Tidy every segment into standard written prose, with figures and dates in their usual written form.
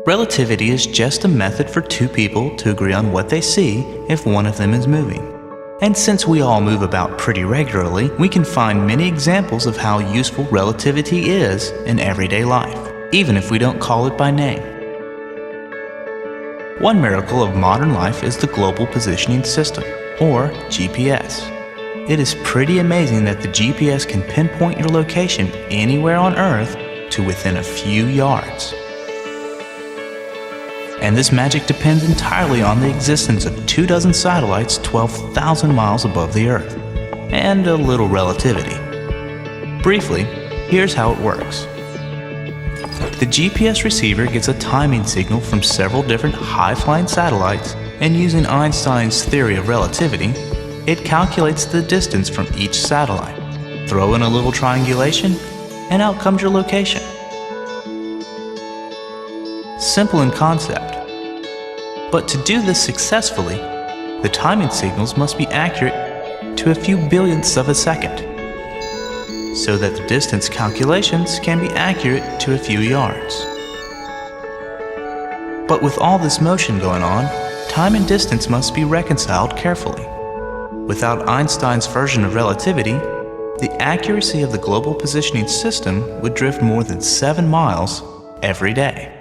Relativity is just a method for two people to agree on what they see if one of them is moving. And since we all move about pretty regularly, we can find many examples of how useful relativity is in everyday life, even if we don't call it by name. One miracle of modern life is the Global Positioning System, or GPS. It is pretty amazing that the GPS can pinpoint your location anywhere on Earth to within a few yards. And this magic depends entirely on the existence of 24 satellites 12,000 miles above the Earth, and a little relativity. Briefly, here's how it works. The GPS receiver gets a timing signal from several different high-flying satellites, and using Einstein's theory of relativity, it calculates the distance from each satellite. Throw in a little triangulation, and out comes your location. Simple in concept. But to do this successfully, the timing signals must be accurate to a few billionths of a second, so that the distance calculations can be accurate to a few yards. But with all this motion going on, time and distance must be reconciled carefully. Without Einstein's version of relativity, the accuracy of the global positioning system would drift more than 7 miles every day.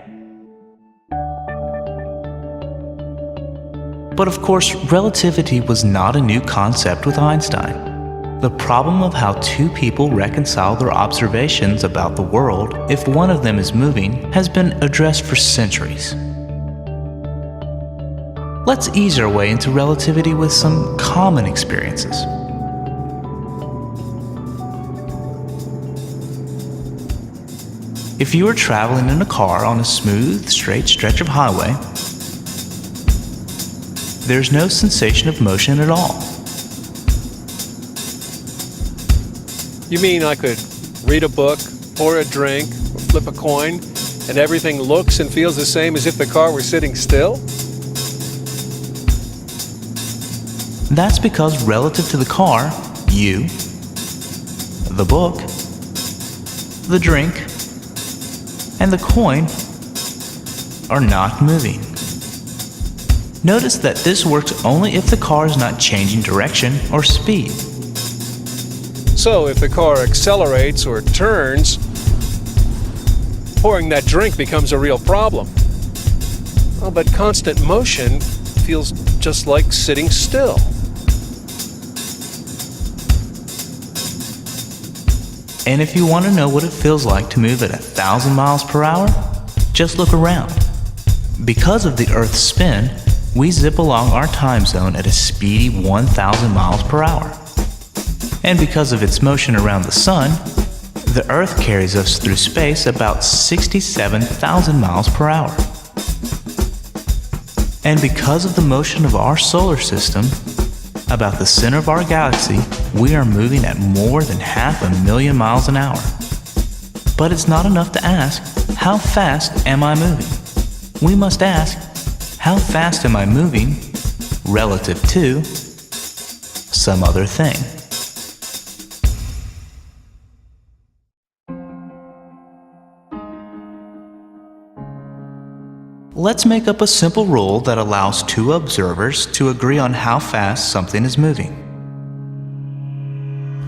But of course, relativity was not a new concept with Einstein. The problem of how two people reconcile their observations about the world if one of them is moving has been addressed for centuries. Let's ease our way into relativity with some common experiences. If you are traveling in a car on a smooth, straight stretch of highway, there's no sensation of motion at all. You mean I could read a book, pour a drink, or flip a coin, and everything looks and feels the same as if the car were sitting still? That's because relative to the car, you, the book, the drink, and the coin are not moving. Notice that this works only if the car is not changing direction or speed. So if the car accelerates or turns, pouring that drink becomes a real problem. Oh, but constant motion feels just like sitting still. And if you want to know what it feels like to move at 1,000 miles per hour, just look around. Because of the Earth's spin, we zip along our time zone at a speedy 1,000 miles per hour. And because of its motion around the sun, the Earth carries us through space about 67,000 miles per hour. And because of the motion of our solar system, about the center of our galaxy, we are moving at more than 500,000 miles an hour. But it's not enough to ask, how fast am I moving? We must ask, how fast am I moving relative to some other thing? Let's make up a simple rule that allows two observers to agree on how fast something is moving.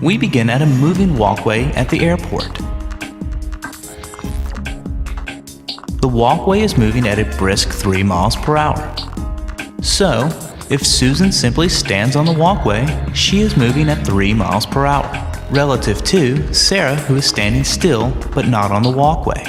We begin at a moving walkway at the airport. The walkway is moving at a brisk 3 miles per hour. So, if Susan simply stands on the walkway, she is moving at 3 miles per hour, relative to Sarah, who is standing still but not on the walkway.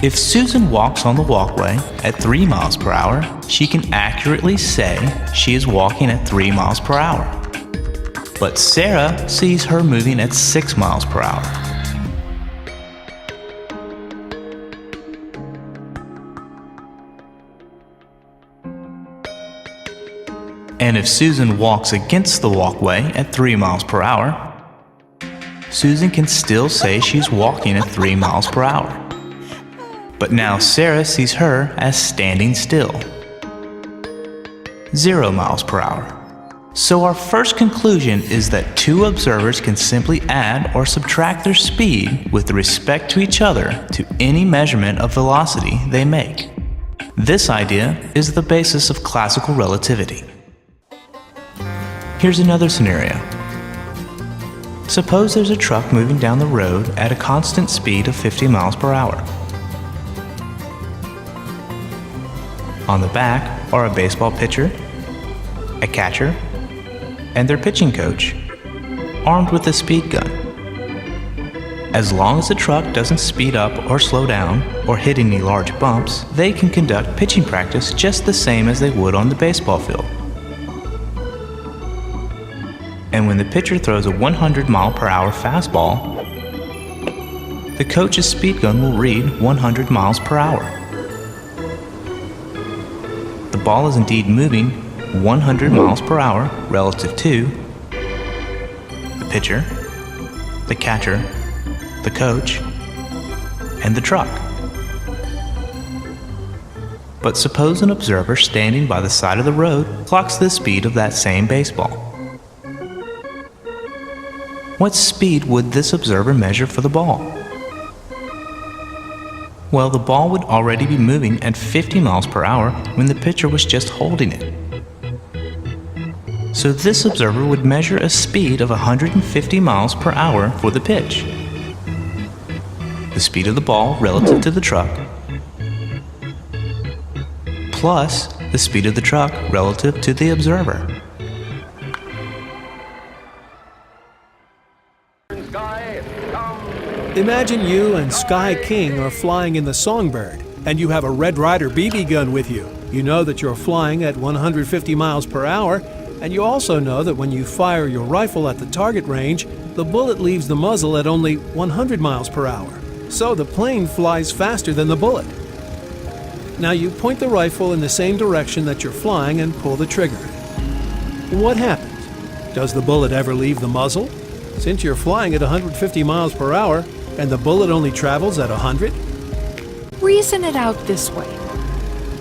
If Susan walks on the walkway at 3 miles per hour, she can accurately say she is walking at 3 miles per hour. But Sarah sees her moving at 6 miles per hour. And if Susan walks against the walkway at 3 miles per hour, Susan can still say she's walking at 3 miles per hour. But now Sarah sees her as standing still, 0 miles per hour. So our first conclusion is that two observers can simply add or subtract their speed with respect to each other to any measurement of velocity they make. This idea is the basis of classical relativity. Here's another scenario. Suppose there's a truck moving down the road at a constant speed of 50 miles per hour. On the back are a baseball pitcher, a catcher, and their pitching coach, armed with a speed gun. As long as the truck doesn't speed up or slow down or hit any large bumps, they can conduct pitching practice just the same as they would on the baseball field. And when the pitcher throws a 100-mile-per-hour fastball, the coach's speed gun will read 100 miles per hour. The ball is indeed moving 100 miles per hour relative to the pitcher, the catcher, the coach, and the truck. But suppose an observer standing by the side of the road clocks the speed of that same baseball. What speed would this observer measure for the ball? Well, the ball would already be moving at 50 miles per hour when the pitcher was just holding it. So this observer would measure a speed of 150 miles per hour for the pitch, the speed of the ball relative to the truck, plus the speed of the truck relative to the observer. Imagine you and Sky King are flying in the Songbird, and you have a Red Ryder BB gun with you. You know that you're flying at 150 miles per hour, and you also know that when you fire your rifle at the target range, the bullet leaves the muzzle at only 100 miles per hour. So the plane flies faster than the bullet. Now you point the rifle in the same direction that you're flying and pull the trigger. What happens? Does the bullet ever leave the muzzle? Since you're flying at 150 miles per hour and the bullet only travels at 100? Reason it out this way.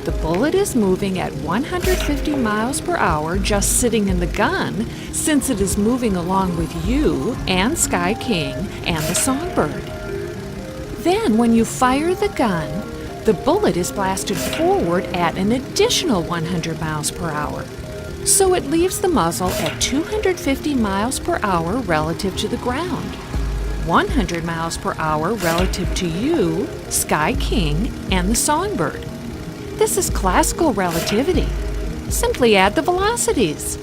The bullet is moving at 150 miles per hour just sitting in the gun, since it is moving along with you and Sky King and the Songbird. Then when you fire the gun, the bullet is blasted forward at an additional 100 miles per hour. So it leaves the muzzle at 250 miles per hour relative to the ground, 100 miles per hour relative to you, Sky King, and the Songbird. This is classical relativity. Simply add the velocities.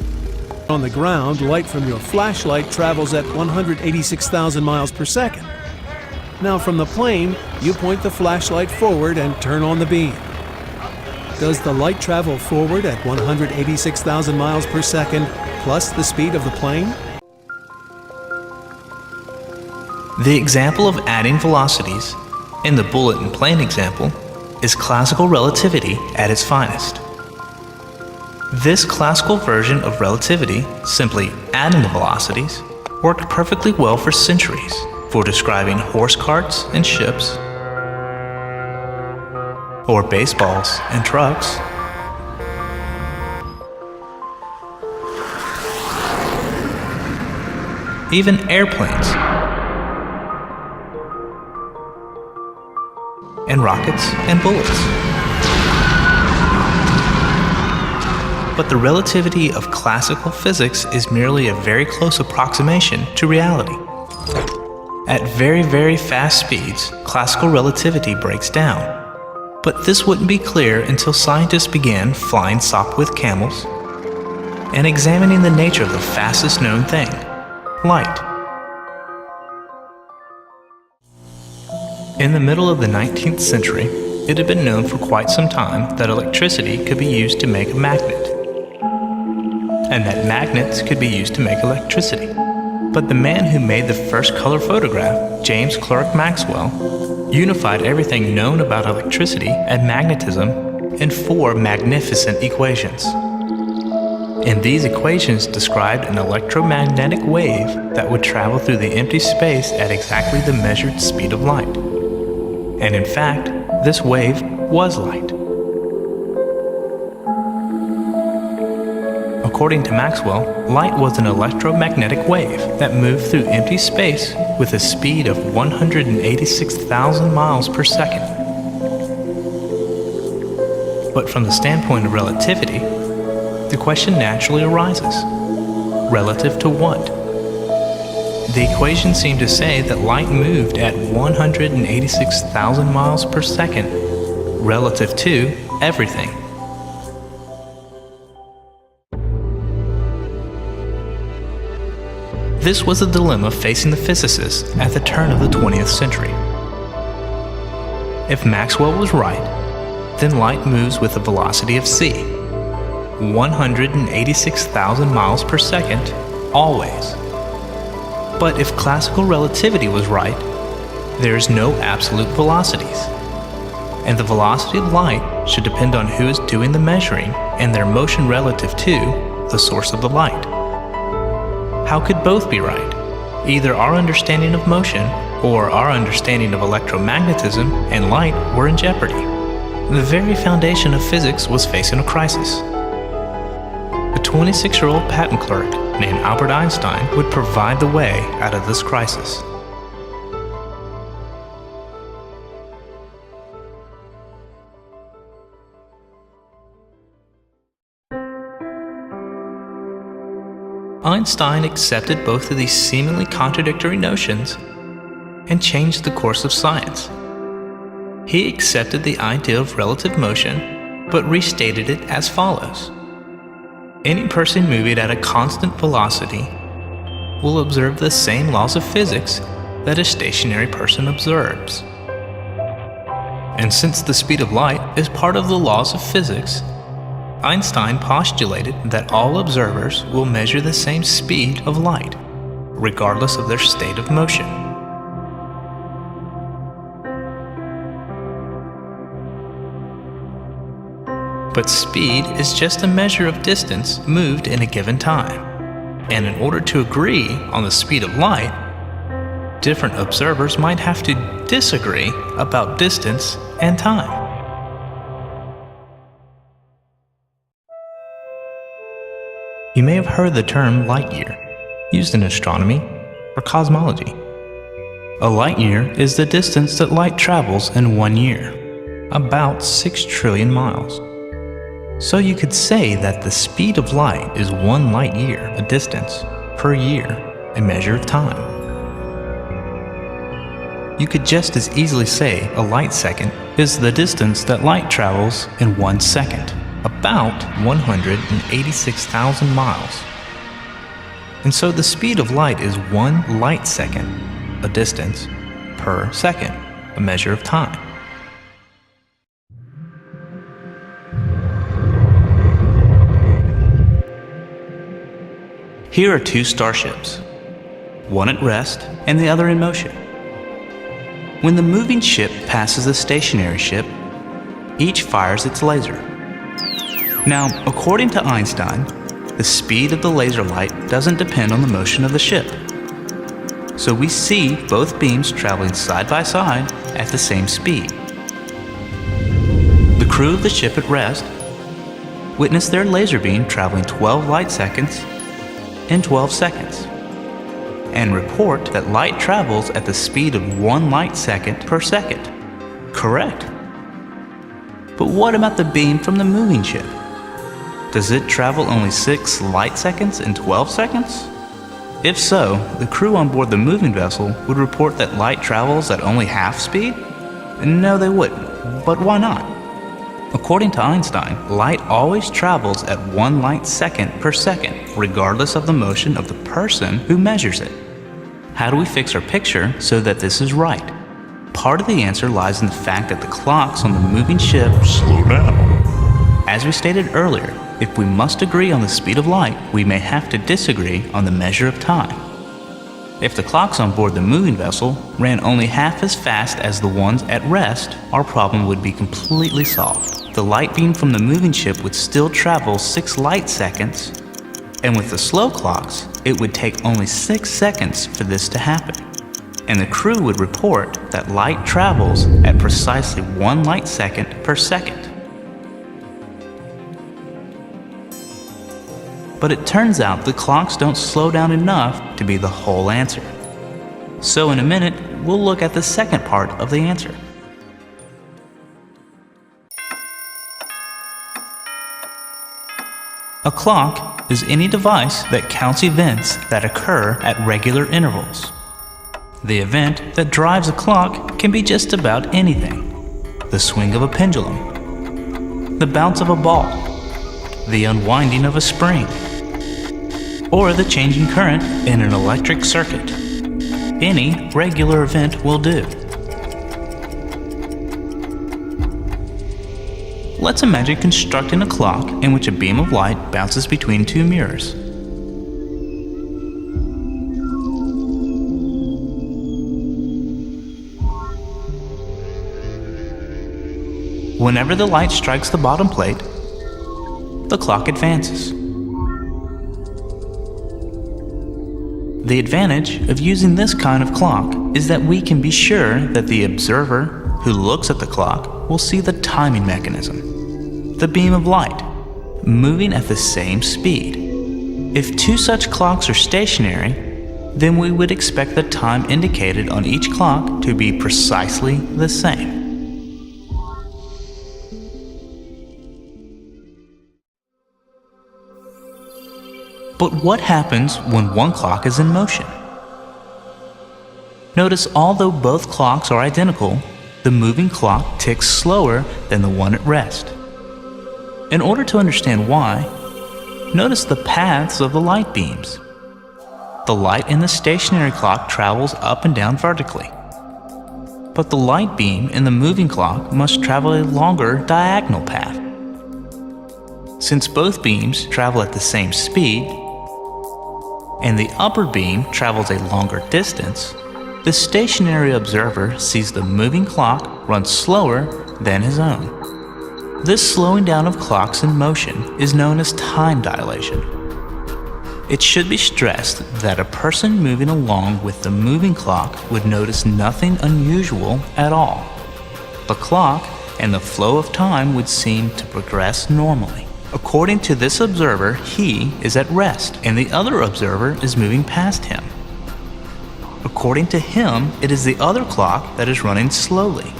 On the ground, light from your flashlight travels at 186,000 miles per second. Now from the plane, you point the flashlight forward and turn on the beam. Does the light travel forward at 186,000 miles per second plus the speed of the plane? The example of adding velocities, in the bullet and plane example, is classical relativity at its finest. This classical version of relativity, simply adding the velocities, worked perfectly well for centuries for describing horse carts and ships, or baseballs and trucks, even airplanes and rockets and bullets. But the relativity of classical physics is merely a very close approximation to reality. At very, very fast speeds, classical relativity breaks down. But this wouldn't be clear until scientists began flying Sopwith camels and examining the nature of the fastest known thing, light. In the middle of the 19th century, it had been known for quite some time that electricity could be used to make a magnet, and that magnets could be used to make electricity. But the man who made the first color photograph, James Clerk Maxwell, unified everything known about electricity and magnetism in 4 magnificent equations. And these equations described an electromagnetic wave that would travel through the empty space at exactly the measured speed of light. And in fact, this wave was light. According to Maxwell, light was an electromagnetic wave that moved through empty space with a speed of 186,000 miles per second. But from the standpoint of relativity, the question naturally arises: relative to what? The equation seemed to say that light moved at 186,000 miles per second, relative to everything. This was a dilemma facing the physicists at the turn of the 20th century. If Maxwell was right, then light moves with a velocity of c, 186,000 miles per second, always. But if classical relativity was right, there is no absolute velocities, and the velocity of light should depend on who is doing the measuring and their motion relative to the source of the light. How could both be right? Either our understanding of motion or our understanding of electromagnetism and light were in jeopardy. The very foundation of physics was facing a crisis. A 26-year-old patent clerk named Albert Einstein would provide the way out of this crisis. Einstein accepted both of these seemingly contradictory notions and changed the course of science. He accepted the idea of relative motion, but restated it as follows: any person moving at a constant velocity will observe the same laws of physics that a stationary person observes. And since the speed of light is part of the laws of physics, Einstein postulated that all observers will measure the same speed of light, regardless of their state of motion. But speed is just a measure of distance moved in a given time. And in order to agree on the speed of light, different observers might have to disagree about distance and time. You may have heard the term light year, used in astronomy or cosmology. A light year is the distance that light travels in 1 year, about 6 trillion miles. So you could say that the speed of light is 1 light year, a distance, per year, a measure of time. You could just as easily say a light second is the distance that light travels in 1 second, about 186,000 miles. And so the speed of light is 1 light second, a distance, per second, a measure of time. Here are 2 starships, one at rest and the other in motion. When the moving ship passes the stationary ship, each fires its laser. Now, according to Einstein, the speed of the laser light doesn't depend on the motion of the ship. So we see both beams traveling side by side at the same speed. The crew of the ship at rest witnessed their laser beam traveling 12 light seconds in 12 seconds, and report that light travels at the speed of 1 light second per second. Correct. But what about the beam from the moving ship? Does it travel only 6 light seconds in 12 seconds? If so, the crew on board the moving vessel would report that light travels at only half speed? No, they wouldn't. But why not? According to Einstein, light always travels at 1 light second per second, regardless of the motion of the person who measures it. How do we fix our picture so that this is right? Part of the answer lies in the fact that the clocks on the moving ship slow down. As we stated earlier, if we must agree on the speed of light, we may have to disagree on the measure of time. If the clocks on board the moving vessel ran only half as fast as the ones at rest, our problem would be completely solved. The light beam from the moving ship would still travel 6 light seconds, and with the slow clocks, it would take only 6 seconds for this to happen. And the crew would report that light travels at precisely 1 light second per second. But it turns out the clocks don't slow down enough to be the whole answer. So in a minute, we'll look at the second part of the answer. A clock is any device that counts events that occur at regular intervals. The event that drives a clock can be just about anything. The swing of a pendulum, the bounce of a ball, the unwinding of a spring, or the changing current in an electric circuit. Any regular event will do. Let's imagine constructing a clock in which a beam of light bounces between two mirrors. Whenever the light strikes the bottom plate, the clock advances. The advantage of using this kind of clock is that we can be sure that the observer who looks at the clock will see the timing mechanism, the beam of light, moving at the same speed. If two such clocks are stationary, then we would expect the time indicated on each clock to be precisely the same. But what happens when one clock is in motion? Notice although both clocks are identical, the moving clock ticks slower than the one at rest. In order to understand why, notice the paths of the light beams. The light in the stationary clock travels up and down vertically, but the light beam in the moving clock must travel a longer diagonal path. Since both beams travel at the same speed, and the upper beam travels a longer distance, the stationary observer sees the moving clock run slower than his own. This slowing down of clocks in motion is known as time dilation. It should be stressed that a person moving along with the moving clock would notice nothing unusual at all. The clock and the flow of time would seem to progress normally. According to this observer, he is at rest, and the other observer is moving past him. According to him, it is the other clock that is running slowly.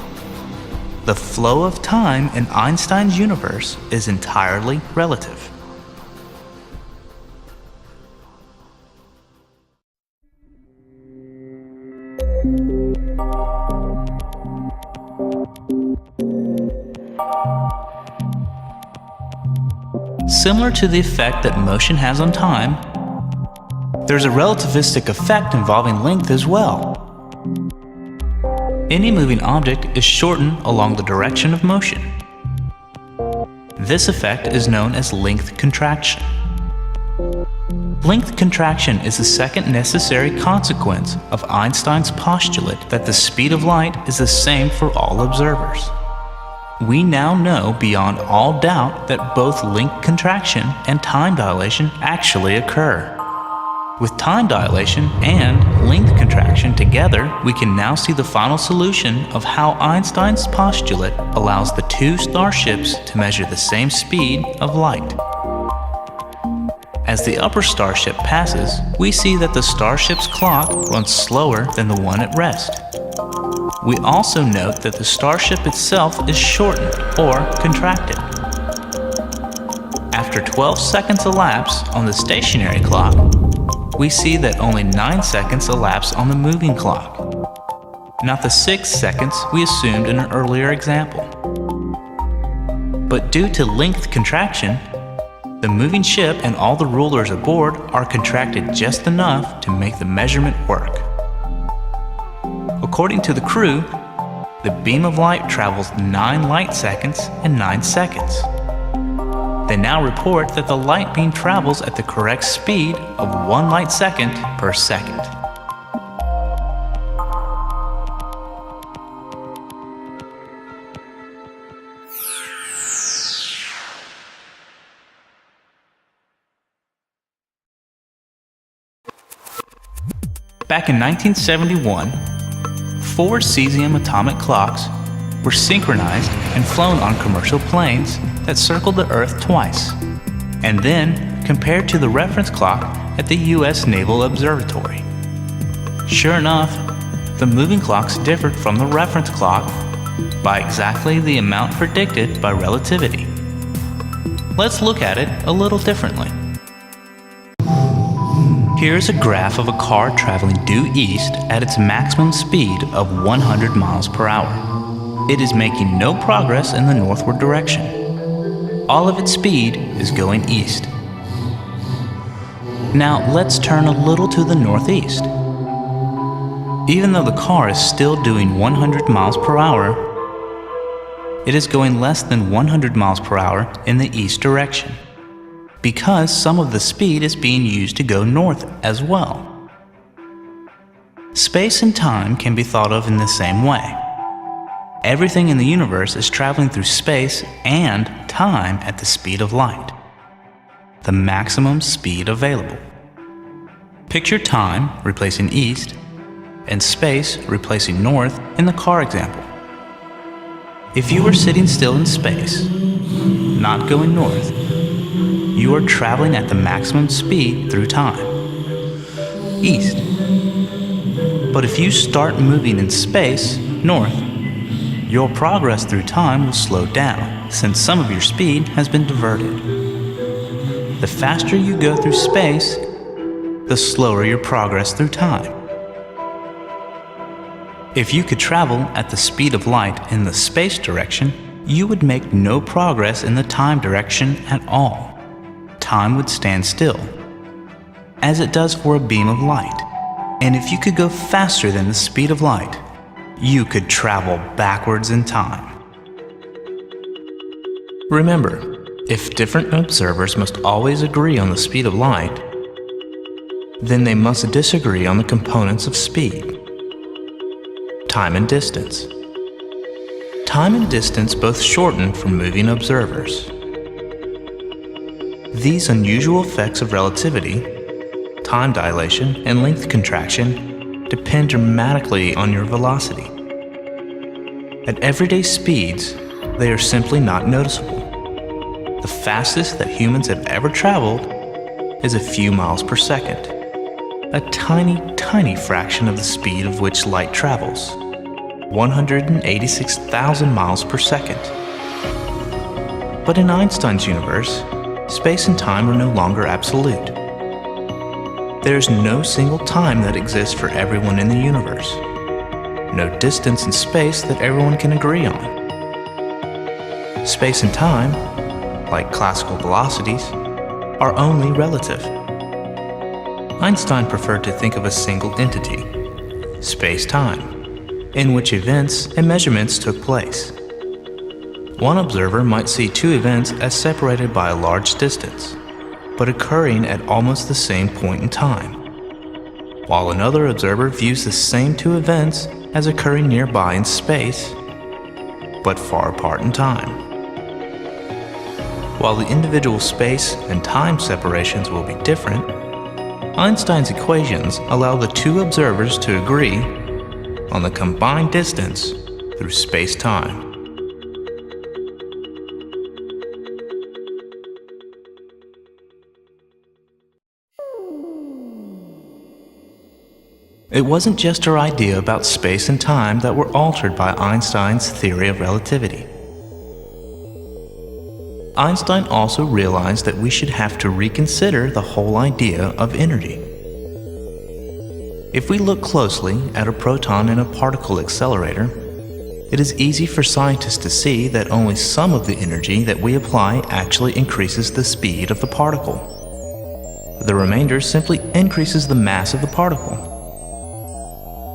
The flow of time in Einstein's universe is entirely relative. Similar to the effect that motion has on time, there's a relativistic effect involving length as well. Any moving object is shortened along the direction of motion. This effect is known as length contraction. Length contraction is the second necessary consequence of Einstein's postulate that the speed of light is the same for all observers. We now know beyond all doubt that both length contraction and time dilation actually occur. With time dilation and length contraction together, we can now see the final solution of how Einstein's postulate allows the two starships to measure the same speed of light. As the upper starship passes, we see that the starship's clock runs slower than the one at rest. We also note that the starship itself is shortened or contracted. After 12 seconds elapse on the stationary clock, we see that only 9 seconds elapse on the moving clock, not the 6 seconds we assumed in an earlier example. But due to length contraction, the moving ship and all the rulers aboard are contracted just enough to make the measurement work. According to the crew, the beam of light travels 9 light seconds in 9 seconds. They now report that the light beam travels at the correct speed of 1 light second per second. Back in 1971, 4 cesium atomic clocks were synchronized and flown on commercial planes that circled the Earth twice, and then compared to the reference clock at the U.S. Naval Observatory. Sure enough, the moving clocks differed from the reference clock by exactly the amount predicted by relativity. Let's look at it a little differently. Here's a graph of a car traveling due east at its maximum speed of 100 miles per hour. It is making no progress in the northward direction. All of its speed is going east. Now let's turn a little to the northeast. Even though the car is still doing 100 miles per hour, it is going less than 100 miles per hour in the east direction, because some of the speed is being used to go north as well. Space and time can be thought of in the same way. Everything in the universe is traveling through space and time at the speed of light, the maximum speed available. Picture time replacing east and space replacing north in the car example. If you were sitting still in space, not going north, you are traveling at the maximum speed through time, east. But if you start moving in space, north, your progress through time will slow down since some of your speed has been diverted. The faster you go through space, the slower your progress through time. If you could travel at the speed of light in the space direction, you would make no progress in the time direction at all. Time would stand still, as it does for a beam of light. And if you could go faster than the speed of light, you could travel backwards in time. Remember, if different observers must always agree on the speed of light, then they must disagree on the components of speed. Time and distance. Time and distance both shorten for moving observers. These unusual effects of relativity, time dilation and length contraction, depend dramatically on your velocity. At everyday speeds, they are simply not noticeable. The fastest that humans have ever traveled is a few miles per second, a tiny, tiny fraction of the speed of which light travels. 186,000 miles per second. But in Einstein's universe, space and time are no longer absolute. There is no single time that exists for everyone in the universe. No distance in space that everyone can agree on. Space and time, like classical velocities, are only relative. Einstein preferred to think of a single entity, space-time, in which events and measurements took place. One observer might see two events as separated by a large distance, but occurring at almost the same point in time, while another observer views the same two events as occurring nearby in space, but far apart in time. While the individual space and time separations will be different, Einstein's equations allow the two observers to agree on the combined distance through space-time. It wasn't just our idea about space and time that were altered by Einstein's theory of relativity. Einstein also realized that we should have to reconsider the whole idea of energy. If we look closely at a proton in a particle accelerator, it is easy for scientists to see that only some of the energy that we apply actually increases the speed of the particle. The remainder simply increases the mass of the particle.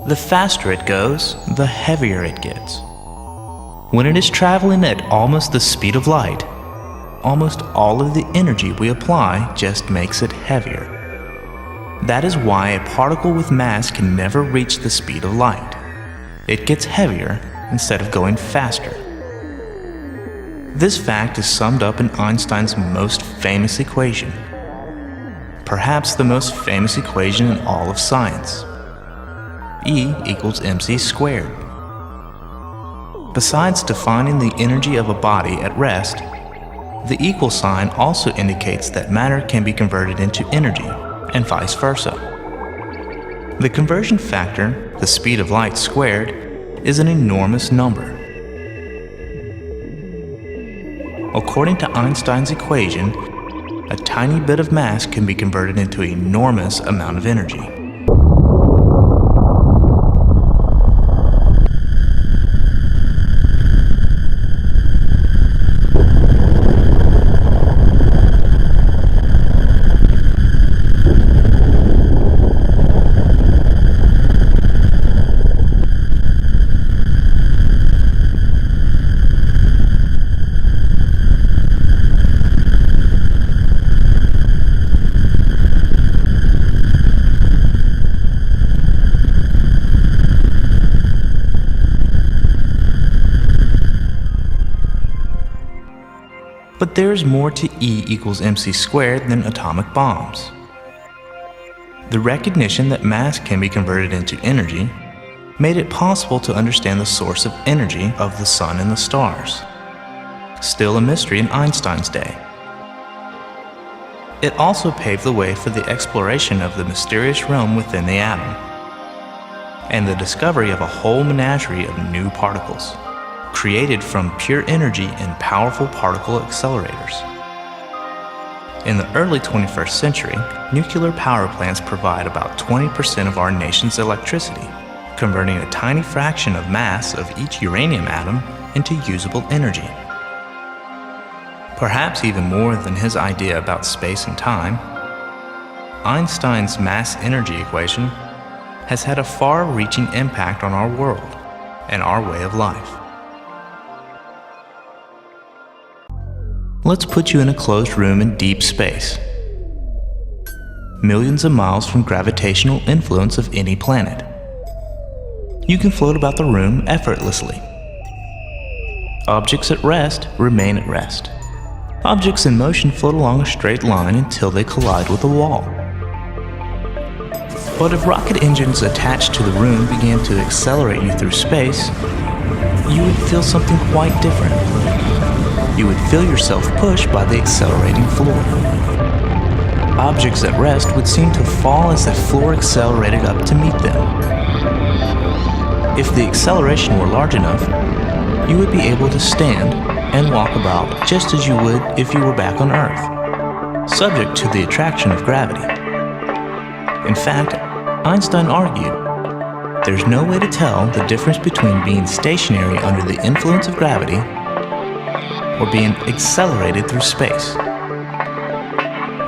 The faster it goes, the heavier it gets. When it is traveling at almost the speed of light, almost all of the energy we apply just makes it heavier. That is why a particle with mass can never reach the speed of light. It gets heavier instead of going faster. This fact is summed up in Einstein's most famous equation, perhaps the most famous equation in all of science. E equals mc squared. Besides defining the energy of a body at rest, The equal sign also indicates that matter can be converted into energy, and vice versa. The conversion factor, the speed of light squared, is an enormous number. According to Einstein's equation, a tiny bit of mass can be converted into an enormous amount of energy. But there's more to E equals mc squared than atomic bombs. The recognition that mass can be converted into energy made it possible to understand the source of energy of the sun and the stars, still a mystery in Einstein's day. It also paved the way for the exploration of the mysterious realm within the atom, and the discovery of a whole menagerie of new particles, created from pure energy in powerful particle accelerators. In the early 21st century, nuclear power plants provide about 20% of our nation's electricity, converting a tiny fraction of mass of each uranium atom into usable energy. Perhaps even more than his idea about space and time, Einstein's mass-energy equation has had a far-reaching impact on our world and our way of life. Let's put you in a closed room in deep space, millions of miles from gravitational influence of any planet. You can float about the room effortlessly. Objects at rest remain at rest. Objects in motion float along a straight line until they collide with a wall. But if rocket engines attached to the room began to accelerate you through space, you would feel something quite different. You would feel yourself pushed by the accelerating floor. Objects at rest would seem to fall as the floor accelerated up to meet them. If the acceleration were large enough, you would be able to stand and walk about just as you would if you were back on Earth, subject to the attraction of gravity. In fact, Einstein argued, there's no way to tell the difference between being stationary under the influence of gravity or being accelerated through space.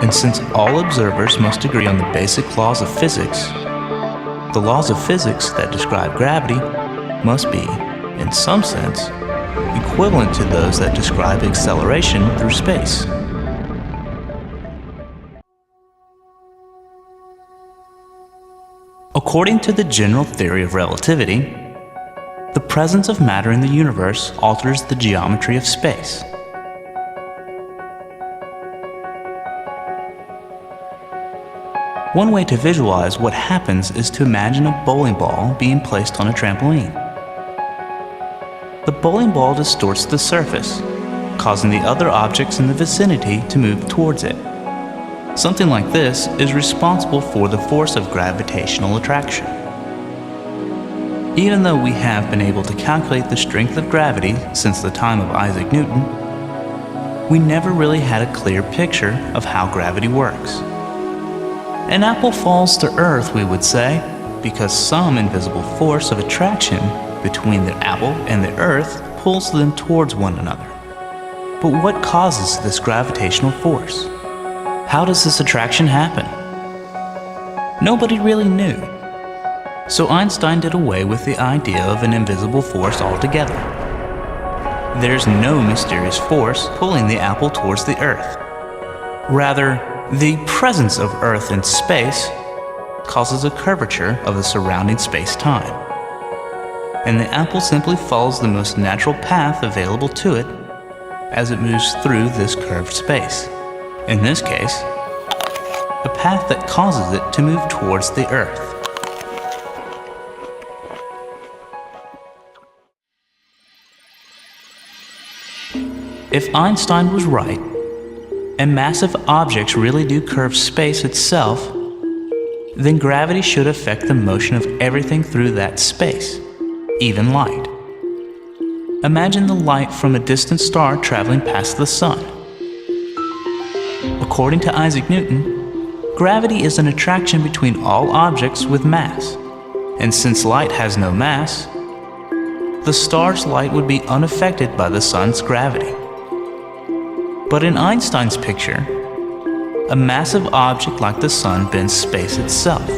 And since all observers must agree on the basic laws of physics, the laws of physics that describe gravity must be, in some sense, equivalent to those that describe acceleration through space. According to the general theory of relativity, the presence of matter in the universe alters the geometry of space. One way to visualize what happens is to imagine a bowling ball being placed on a trampoline. The bowling ball distorts the surface, causing the other objects in the vicinity to move towards it. Something like this is responsible for the force of gravitational attraction. Even though we have been able to calculate the strength of gravity since the time of Isaac Newton, we never really had a clear picture of how gravity works. An apple falls to earth, we would say, because some invisible force of attraction between the apple and the earth pulls them towards one another. But what causes this gravitational force? How does this attraction happen? Nobody really knew. So Einstein did away with the idea of an invisible force altogether. There's no mysterious force pulling the apple towards the earth. Rather, the presence of Earth in space causes a curvature of the surrounding space-time, and the apple simply follows the most natural path available to it as it moves through this curved space. In this case, a path that causes it to move towards the Earth. If Einstein was right, and massive objects really do curve space itself, then gravity should affect the motion of everything through that space, even light. Imagine the light from a distant star traveling past the sun. According to Isaac Newton, gravity is an attraction between all objects with mass, and since light has no mass, the star's light would be unaffected by the sun's gravity. But in Einstein's picture, a massive object like the sun bends space itself,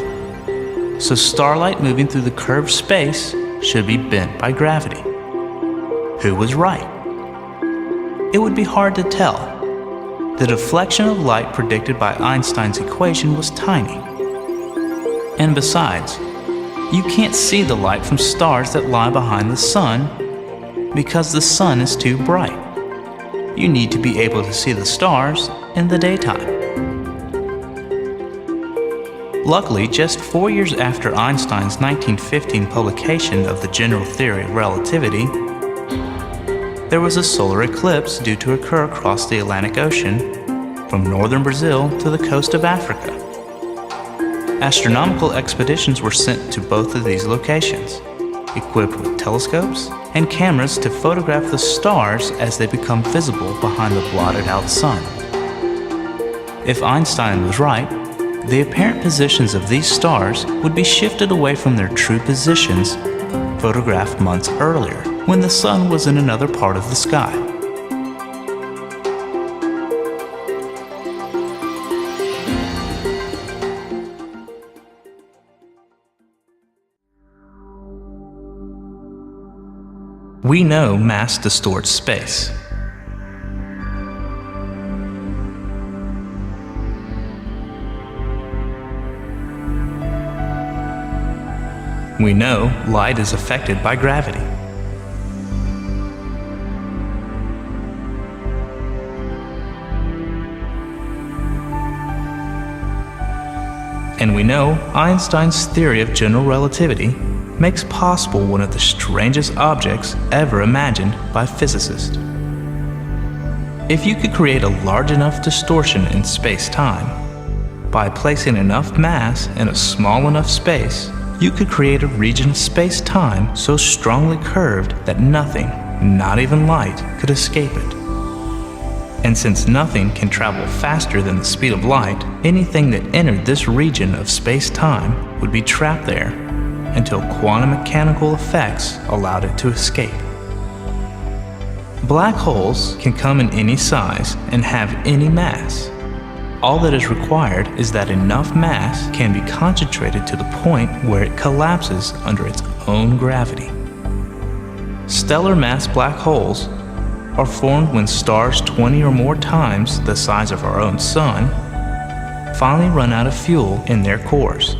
so starlight moving through the curved space should be bent by gravity. Who was right? It would be hard to tell. The deflection of light predicted by Einstein's equation was tiny. And besides, you can't see the light from stars that lie behind the sun because the sun is too bright. You need to be able to see the stars in the daytime. Luckily, just 4 years after Einstein's 1915 publication of the general theory of relativity, there was a solar eclipse due to occur across the Atlantic Ocean from northern Brazil to the coast of Africa. Astronomical expeditions were sent to both of these locations, equipped with telescopes and cameras to photograph the stars as they become visible behind the blotted out sun. If Einstein was right, the apparent positions of these stars would be shifted away from their true positions photographed months earlier, when the sun was in another part of the sky. We know mass distorts space. We know light is affected by gravity. And we know Einstein's theory of general relativity makes possible one of the strangest objects ever imagined by physicists. If you could create a large enough distortion in space-time, by placing enough mass in a small enough space, you could create a region of space-time so strongly curved that nothing, not even light, could escape it. And since nothing can travel faster than the speed of light, anything that entered this region of space-time would be trapped there until quantum mechanical effects allowed it to escape. Black holes can come in any size and have any mass. All that is required is that enough mass can be concentrated to the point where it collapses under its own gravity. Stellar mass black holes are formed when stars 20 or more times the size of our own sun finally run out of fuel in their cores.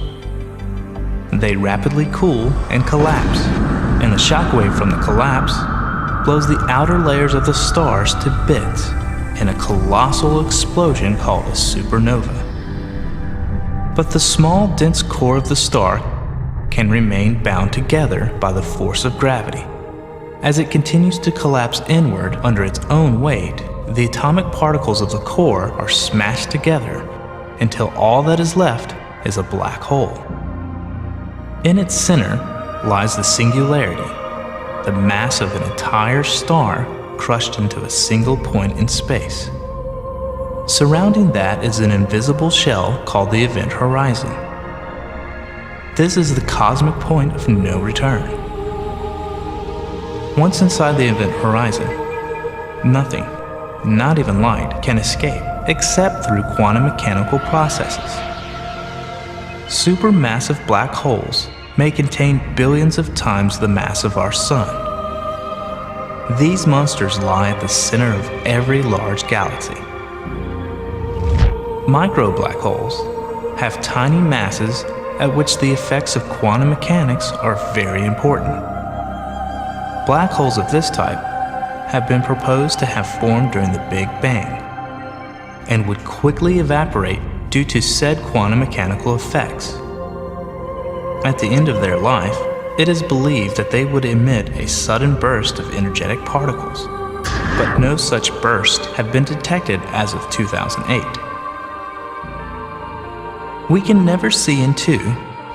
They rapidly cool and collapse, and the shockwave from the collapse blows the outer layers of the stars to bits in a colossal explosion called a supernova. But the small, dense core of the star can remain bound together by the force of gravity. As it continues to collapse inward under its own weight, the atomic particles of the core are smashed together until all that is left is a black hole. In its center lies the singularity, the mass of an entire star crushed into a single point in space. Surrounding that is an invisible shell called the event horizon. This is the cosmic point of no return. Once inside the event horizon, nothing, not even light, can escape except through quantum mechanical processes. Supermassive black holes may contain billions of times the mass of our sun. These monsters lie at the center of every large galaxy. Micro black holes have tiny masses at which the effects of quantum mechanics are very important. Black holes of this type have been proposed to have formed during the Big Bang and would quickly evaporate due to said quantum mechanical effects. At the end of their life, it is believed that they would emit a sudden burst of energetic particles. but no such bursts have been detected as of 2008. We can never see into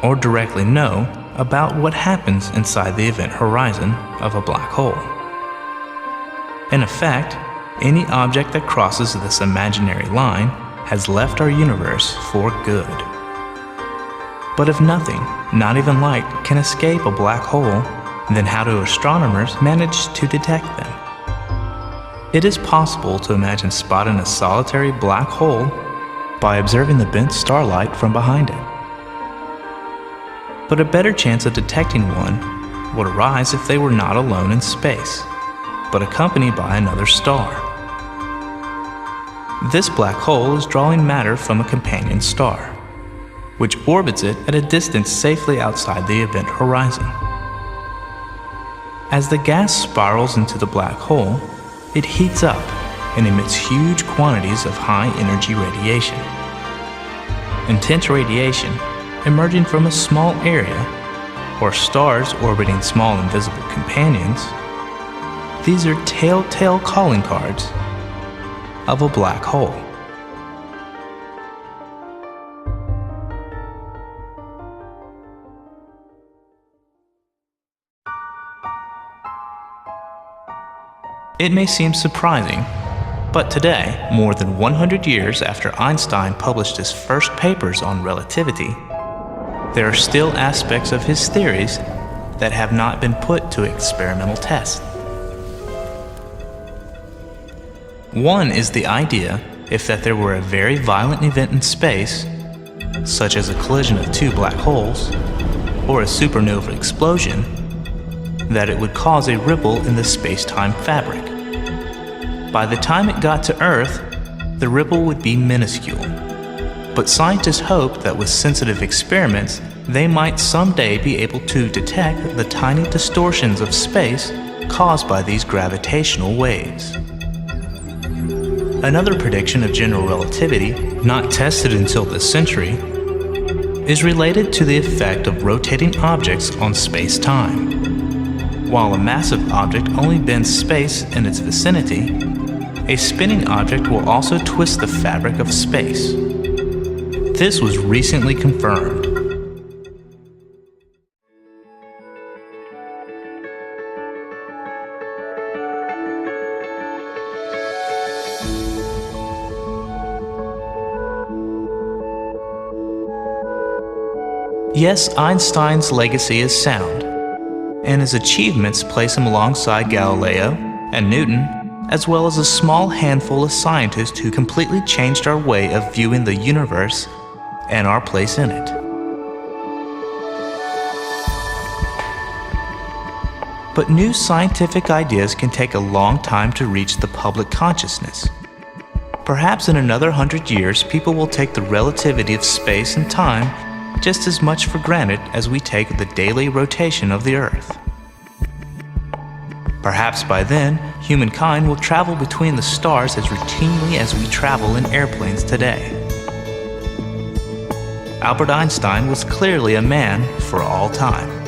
or directly know about what happens inside the event horizon of a black hole. In effect, any object that crosses this imaginary line has left our universe for good. But if nothing, not even light, can escape a black hole, then how do astronomers manage to detect them? It is possible to imagine spotting a solitary black hole by observing the bent starlight from behind it. But a better chance of detecting one would arise if they were not alone in space, but accompanied by another star. This black hole is drawing matter from a companion star, which orbits it at a distance safely outside the event horizon. As the gas spirals into the black hole, it heats up and emits huge quantities of high-energy radiation. Intense radiation emerging from a small area, or stars orbiting small invisible companions, these are telltale calling cards of a black hole. It may seem surprising, but today, more than 100 years after Einstein published his first papers on relativity, there are still aspects of his theories that have not been put to experimental test. One is the idea if that there were a very violent event in space, such as a collision of two black holes, or a supernova explosion, that it would cause a ripple in the space-time fabric. By the time it got to Earth, the ripple would be minuscule. But scientists hope that with sensitive experiments, they might someday be able to detect the tiny distortions of space caused by these gravitational waves. Another prediction of general relativity, not tested until this century, is related to the effect of rotating objects on space-time. While a massive object only bends space in its vicinity, a spinning object will also twist the fabric of space. This was recently confirmed. Yes, Einstein's legacy is sound, and his achievements place him alongside Galileo and Newton, as well as a small handful of scientists who completely changed our way of viewing the universe and our place in it. But new scientific ideas can take a long time to reach the public consciousness. Perhaps in another 100 years, people will take the relativity of space and time just as much for granted as we take the daily rotation of the Earth. Perhaps by then, humankind will travel between the stars as routinely as we travel in airplanes today. Albert Einstein was clearly a man for all time.